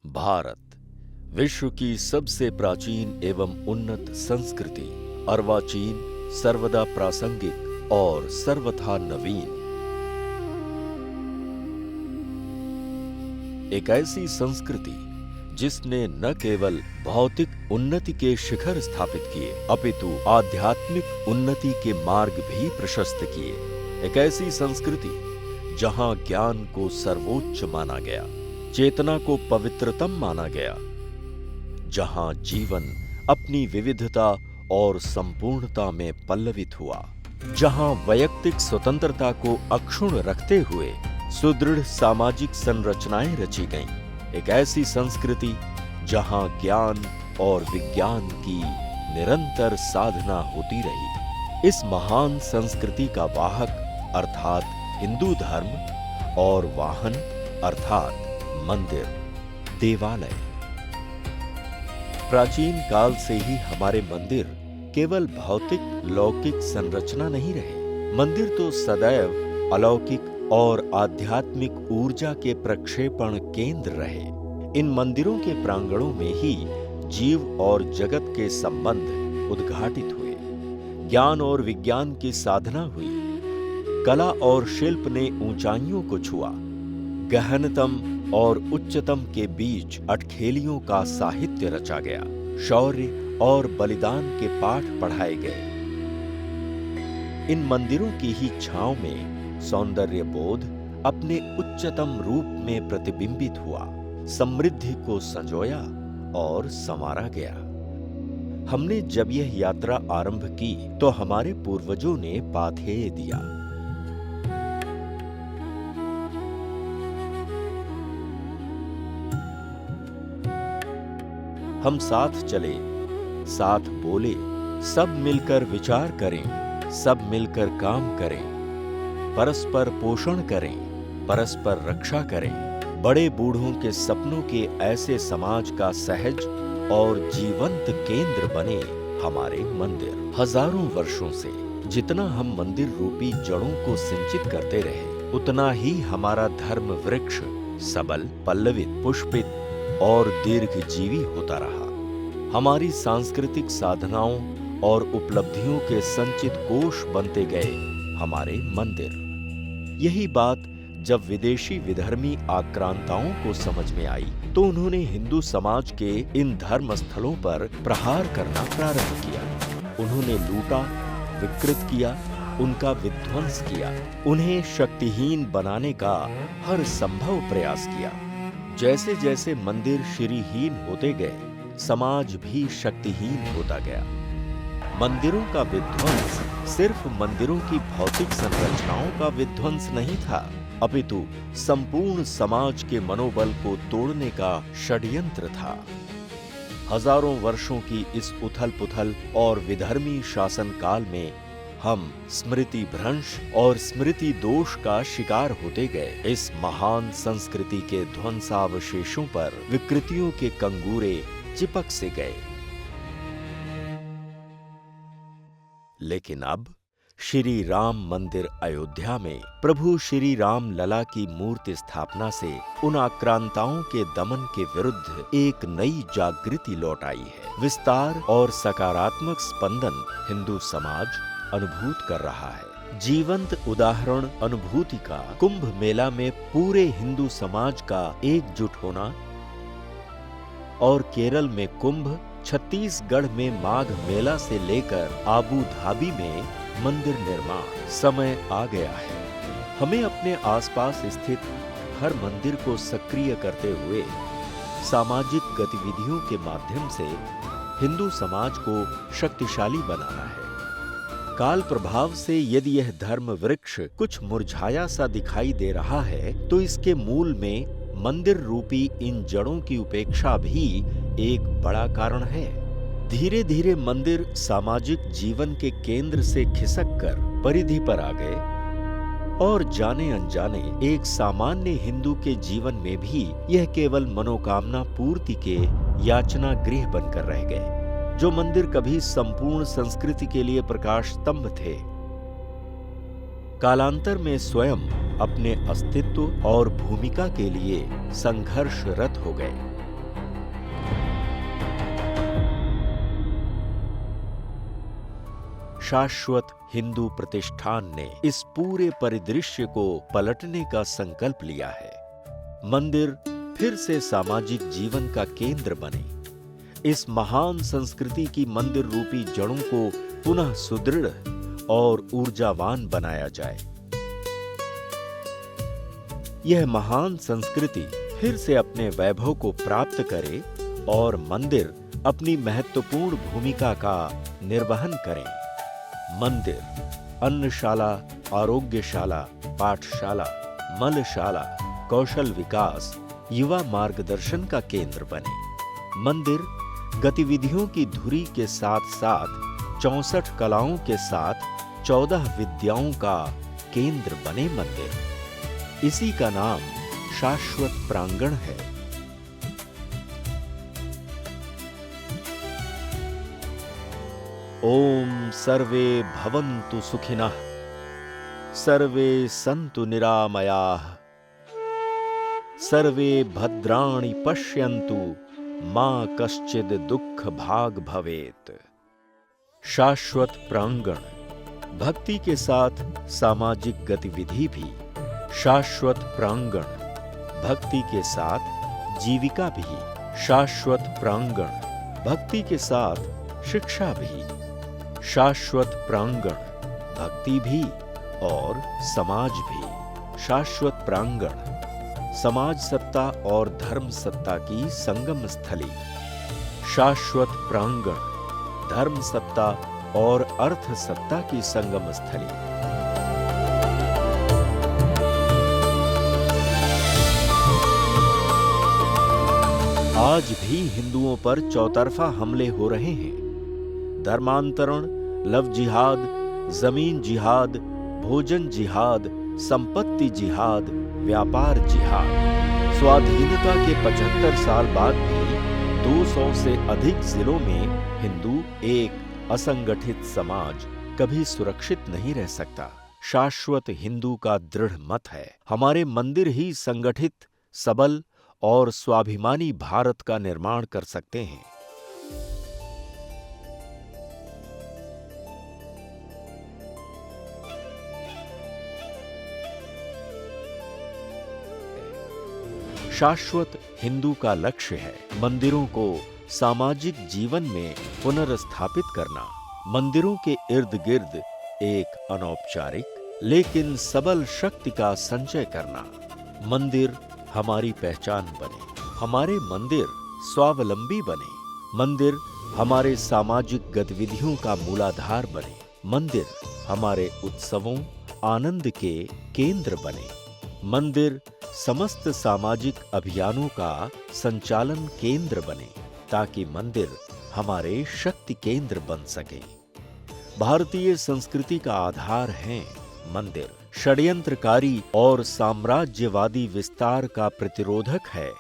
भारत विश्व की सबसे प्राचीन एवं उन्नत संस्कृति, अर्वाचीन, सर्वदा प्रासंगिक और सर्वथा नवीन। एक ऐसी संस्कृति जिसने न केवल भौतिक उन्नति के शिखर स्थापित किए, अपितु आध्यात्मिक उन्नति के मार्ग भी प्रशस्त किए। एक ऐसी संस्कृति जहां ज्ञान को सर्वोच्च माना गया, चेतना को पवित्रतम माना गया, जहां जीवन अपनी विविधता और संपूर्णता में पल्लवित हुआ, जहां वैयक्तिक स्वतंत्रता को अक्षुण्ण रखते हुए सुदृढ़ सामाजिक संरचनाएं रची गईं। एक ऐसी संस्कृति जहां ज्ञान और विज्ञान की निरंतर साधना होती रही। इस महान संस्कृति का वाहक अर्थात हिंदू धर्म और वाहन अर्थात मंदिर, देवालय। प्राचीन काल से ही हमारे मंदिर केवल भौतिक लौकिक संरचना नहीं रहे। मंदिर तो सदैव अलौकिक और आध्यात्मिक ऊर्जा के प्रक्षेपण केंद्र रहे। इन मंदिरों के प्रांगणों में ही जीव और जगत के संबंध उद्घाटित हुए, ज्ञान और विज्ञान की साधना हुई, कला और शिल्प ने ऊंचाइयों को छुआ, गहनतम और उच्चतम के बीच अटखेलियों का साहित्य रचा गया, शौर्य और बलिदान के पाठ पढ़ाए गए। इन मंदिरों की ही छांव में सौंदर्य बोध अपने उच्चतम रूप में प्रतिबिंबित हुआ, समृद्धि को संजोया और संवारा गया। हमने जब यह यात्रा आरंभ की तो हमारे पूर्वजों ने पाथेय दिया। हम साथ चले, साथ बोले, सब मिलकर विचार करें, सब मिलकर काम करें, परस्पर पोषण करें, परस्पर रक्षा करें, बड़े बूढ़ों के सपनों के ऐसे समाज का सहज और जीवंत केंद्र बने हमारे मंदिर। हजारों वर्षों से जितना हम मंदिर रूपी जड़ों को सिंचित करते रहे, उतना ही हमारा धर्म वृक्ष सबल, पल्लवित, पुष्पित और दीर्घजीवी होता रहा। हमारी सांस्कृतिक साधनाओं और उपलब्धियों के संचित कोश बनते गए हमारे मंदिर। यही बात जब विदेशी विधर्मी आक्रांताओं को समझ में आई तो उन्होंने हिंदू समाज के इन धर्म स्थलों पर प्रहार करना प्रारंभ किया। उन्होंने लूटा, विकृत किया, उनका विध्वंस किया, उन्हें शक्तिहीन बनाने का हर संभव प्रयास किया। जैसे जैसे मंदिर श्रीहीन होते गए, समाज भी शक्तिहीन होता गया। मंदिरों का विध्वंस सिर्फ मंदिरों की भौतिक संरचनाओं का विध्वंस नहीं था, अपितु संपूर्ण समाज के मनोबल को तोड़ने का षड्यंत्र था। हजारों वर्षों की इस उथल-पुथल और विधर्मी शासन काल में हम स्मृति भ्रंश और स्मृति दोष का शिकार होते गए। इस महान संस्कृति के ध्वंसावशेषों पर विकृतियों के कंगूरे चिपक से गए। लेकिन अब श्री राम मंदिर अयोध्या में प्रभु श्री राम लला की मूर्ति स्थापना से उन आक्रांताओं के दमन के विरुद्ध एक नई जागृति लौट आई है। विस्तार और सकारात्मक स्पंदन हिंदू समाज अनुभूत कर रहा है। जीवंत उदाहरण अनुभूति का कुंभ मेला में पूरे हिंदू समाज का एकजुट होना और केरल में कुंभ, छत्तीसगढ़ में माघ मेला से लेकर आबू धाबी में मंदिर निर्माण, समय आ गया है। हमें अपने आसपास स्थित हर मंदिर को सक्रिय करते हुए सामाजिक गतिविधियों के माध्यम से हिंदू समाज को शक्तिशाली बनाना है। काल प्रभाव से यदि यह धर्म वृक्ष कुछ मुरझाया सा दिखाई दे रहा है तो इसके मूल में मंदिर रूपी इन जड़ों की उपेक्षा भी एक बड़ा कारण है। धीरे धीरे मंदिर सामाजिक जीवन के केंद्र से खिसक कर परिधि पर आ गए और जाने अनजाने एक सामान्य हिंदू के जीवन में भी यह केवल मनोकामना पूर्ति के याचना गृह बनकर रह गए। जो मंदिर कभी संपूर्ण संस्कृति के लिए प्रकाश स्तंभ थे, कालांतर में स्वयं अपने अस्तित्व और भूमिका के लिए संघर्षरत हो गए। शाश्वत हिंदू प्रतिष्ठान ने इस पूरे परिदृश्य को पलटने का संकल्प लिया है। मंदिर फिर से सामाजिक जीवन का केंद्र बने। इस महान संस्कृति की मंदिर रूपी जड़ों को पुनः सुदृढ़ और ऊर्जावान बनाया जाए। यह महान संस्कृति फिर से अपने वैभव को प्राप्त करे और मंदिर अपनी महत्वपूर्ण भूमिका का निर्वहन करें। मंदिर अन्नशाला, आरोग्यशाला, पाठशाला, मलशाला, कौशल विकास, युवा मार्गदर्शन का केंद्र बने। मंदिर गतिविधियों की धुरी के साथ साथ 64 कलाओं के साथ 14 विद्याओं का केंद्र बने। मंदिर इसी का नाम शाश्वत प्रांगण है। ओम सर्वे भवन्तु सुखिनः, सर्वे सन्तु निरामयाः, सर्वे भद्राणि पश्यन्तु, मां कश्चिद दुख भाग भवेत। शाश्वत प्रांगण भक्ति के साथ सामाजिक गतिविधि भी, शाश्वत प्रांगण भक्ति के साथ जीविका भी, शाश्वत प्रांगण भक्ति के साथ शिक्षा भी, शाश्वत प्रांगण भक्ति भी और समाज भी। शाश्वत प्रांगण समाज सत्ता और धर्म सत्ता की संगम स्थली। शाश्वत प्रांगण धर्म सत्ता और अर्थ सत्ता की संगम स्थली। आज भी हिंदुओं पर चौतरफा हमले हो रहे हैं। धर्मांतरण, लव जिहाद, जमीन जिहाद, भोजन जिहाद, संपत्ति जिहाद, व्यापार जिहाद। स्वाधीनता के 75 साल बाद भी 200 से अधिक जिलों में हिंदू एक असंगठित समाज कभी सुरक्षित नहीं रह सकता। शाश्वत हिंदू का दृढ़ मत है, हमारे मंदिर ही संगठित, सबल और स्वाभिमानी भारत का निर्माण कर सकते हैं। शाश्वत हिंदू का लक्ष्य है मंदिरों को सामाजिक जीवन में पुनर्स्थापित करना। मंदिरों के इर्द गिर्द एक अनौपचारिक लेकिन सबल शक्ति का संचय करना। मंदिर हमारी पहचान बने, हमारे मंदिर स्वावलंबी बने, मंदिर हमारे सामाजिक गतिविधियों का मूलाधार बने, मंदिर हमारे उत्सवों आनंद के केंद्र बने, मंदिर समस्त सामाजिक अभियानों का संचालन केंद्र बने, ताकि मंदिर हमारे शक्ति केंद्र बन सके। भारतीय संस्कृति का आधार है मंदिर। षड्यंत्रकारी और साम्राज्यवादी विस्तार का प्रतिरोधक है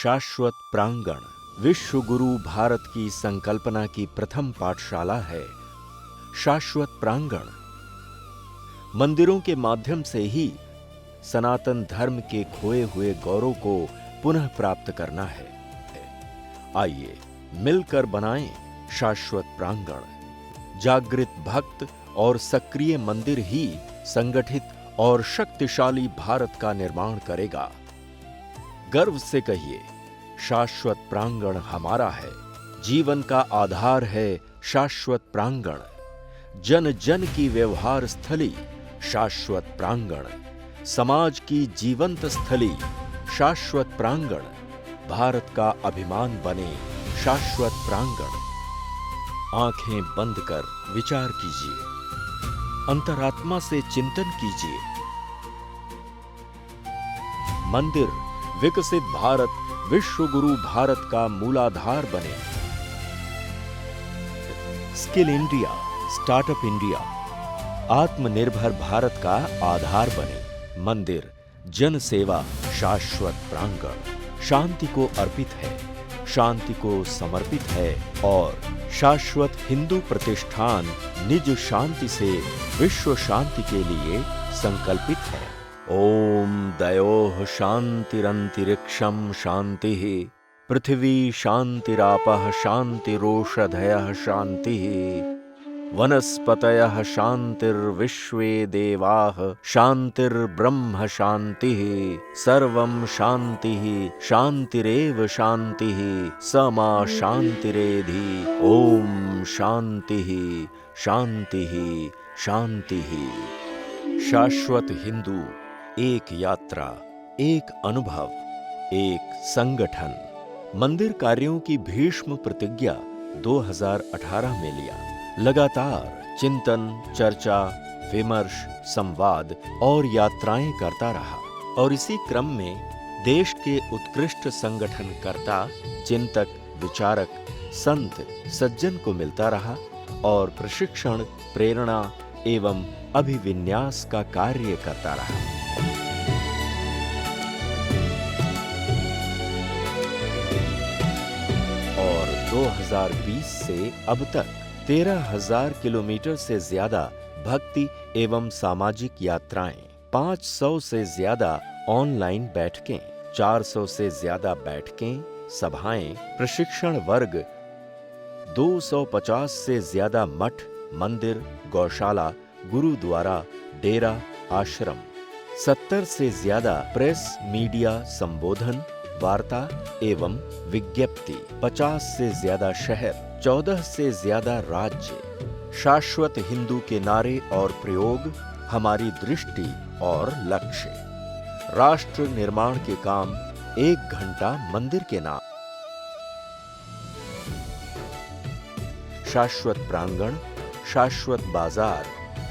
शाश्वत प्रांगण। विश्व गुरु भारत की संकल्पना की प्रथम पाठशाला है शाश्वत प्रांगण। मंदिरों के माध्यम से ही सनातन धर्म के खोए हुए गौरव को पुनः प्राप्त करना है। आइए मिलकर बनाएं शाश्वत प्रांगण। जागृत भक्त और सक्रिय मंदिर ही संगठित और शक्तिशाली भारत का निर्माण करेगा। गर्व से कहिए, शाश्वत प्रांगण हमारा है। जीवन का आधार है शाश्वत प्रांगण। जन जन की व्यवहार स्थली शाश्वत प्रांगण। समाज की जीवंत स्थली शाश्वत प्रांगण। भारत का अभिमान बने शाश्वत प्रांगण। आंखें बंद कर विचार कीजिए, अंतरात्मा से चिंतन कीजिए। मंदिर विकसित भारत, विश्व गुरु भारत का मूलाधार बने। स्किल इंडिया, स्टार्टअप इंडिया, आत्मनिर्भर भारत का आधार बने। मंदिर जन सेवा शाश्वत प्रांगण शांति को अर्पित है, शांति को समर्पित है और शाश्वत हिंदू प्रतिष्ठान निज शांति से विश्व शांति के लिए संकल्पित है। ओम दयोः शांतिरंतरिक्षं शांतिः, पृथ्वी शांतिरापः शांतिरोषधयः शांतिः, वनस्पतयः शान्तिर्विश्वे देवाः शान्तिर्ब्रह्म शान्तिः सर्वं शान्तिः शान्तिरेव शान्तिः स मा शान्तिरेधि ओम शान्तिः शान्तिः शान्तिः। शाश्वत हिंदू, एक यात्रा, एक अनुभव, एक संगठन। मंदिर कार्यों की भीष्म प्रतिज्ञा 2018 में लिया। लगातार चिंतन, चर्चा, विमर्श, संवाद और यात्राएं करता रहा और इसी क्रम में देश के उत्कृष्ट संगठनकर्ता, चिंतक, विचारक, संत, सज्जन को मिलता रहा और प्रशिक्षण, प्रेरणा एवं अभिविन्यास का कार्य करता रहा। और 2020 से अब तक 13,000 किलोमीटर से ज्यादा भक्ति एवं सामाजिक यात्राएं, 500 से ज्यादा ऑनलाइन बैठकें, 400 से ज्यादा बैठकें, सभाएं, प्रशिक्षण वर्ग, 250 से ज्यादा मठ, मंदिर, गौशाला, गुरुद्वारा, डेरा, आश्रम, 70 से ज्यादा प्रेस मीडिया संबोधन, वार्ता एवं विज्ञप्ति, 50 से ज्यादा शहर, 14 से ज्यादा राज्य। शाश्वत हिंदू के नारे और प्रयोग, हमारी दृष्टि और लक्ष्य। राष्ट्र निर्माण के काम 1 घंटा मंदिर के नाम। शाश्वत प्रांगण, शाश्वत बाजार,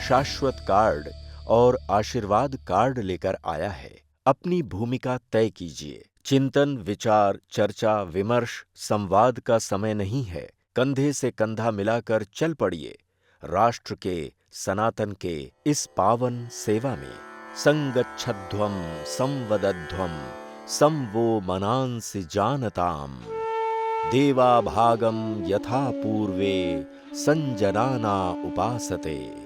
शाश्वत कार्ड और आशीर्वाद कार्ड लेकर आया है। अपनी भूमिका तय कीजिए। चिंतन, विचार, चर्चा, विमर्श, संवाद का समय नहीं है। कंधे से कंधा मिलाकर चल पड़िए राष्ट्र के, सनातन के इस पावन सेवा में। संगच्छध्वं संवदध्वं संवो मनांसि जानताम् देवा भागम यथा पूर्वे संजनाना उपासते।